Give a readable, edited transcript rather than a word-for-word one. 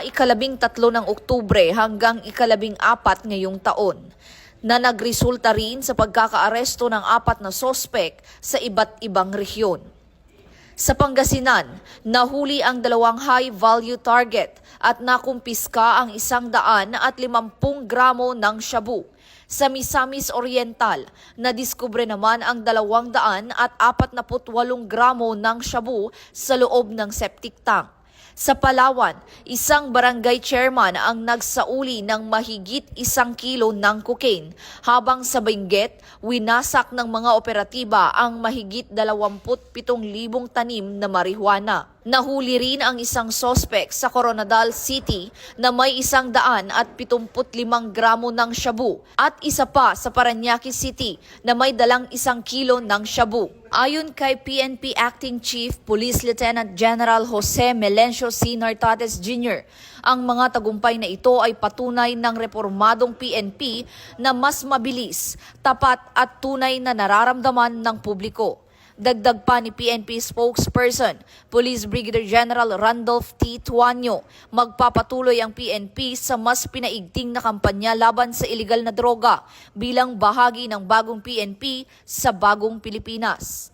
ika-13 ng Oktubre hanggang ika-14 ngayong taon, na nagresulta rin sa pagkakaaresto ng 4 na sospek sa iba't ibang rehiyon. Sa Pangasinan, nahuli ang 2 high-value target at nakumpiska ang 150 gramo ng shabu. Sa Misamis Oriental, nadiskubre naman ang 248 gramo ng shabu sa loob ng septic tank. Sa Palawan, isang barangay chairman ang nagsauli ng mahigit 1 kilo ng cocaine, habang sa Benguet, winasak ng mga operatiba ang mahigit 27,000 tanim na marijuana. Nahuli rin ang isang sospek sa Coronadal City na may 175 gramo ng shabu at isa pa sa Parañaque City na may dalang 1 kilo ng shabu. Ayon kay PNP Acting Chief Police Lieutenant General Jose Melencio C. Nartates Jr., ang mga tagumpay na ito ay patunay ng reformadong PNP na mas mabilis, tapat at tunay na nararamdaman ng publiko. Dagdag pa ni PNP spokesperson, Police Brigadier General Randolph T. Tuanyo, magpapatuloy ang PNP sa mas pinaigting na kampanya laban sa iligal na droga bilang bahagi ng bagong PNP sa bagong Pilipinas.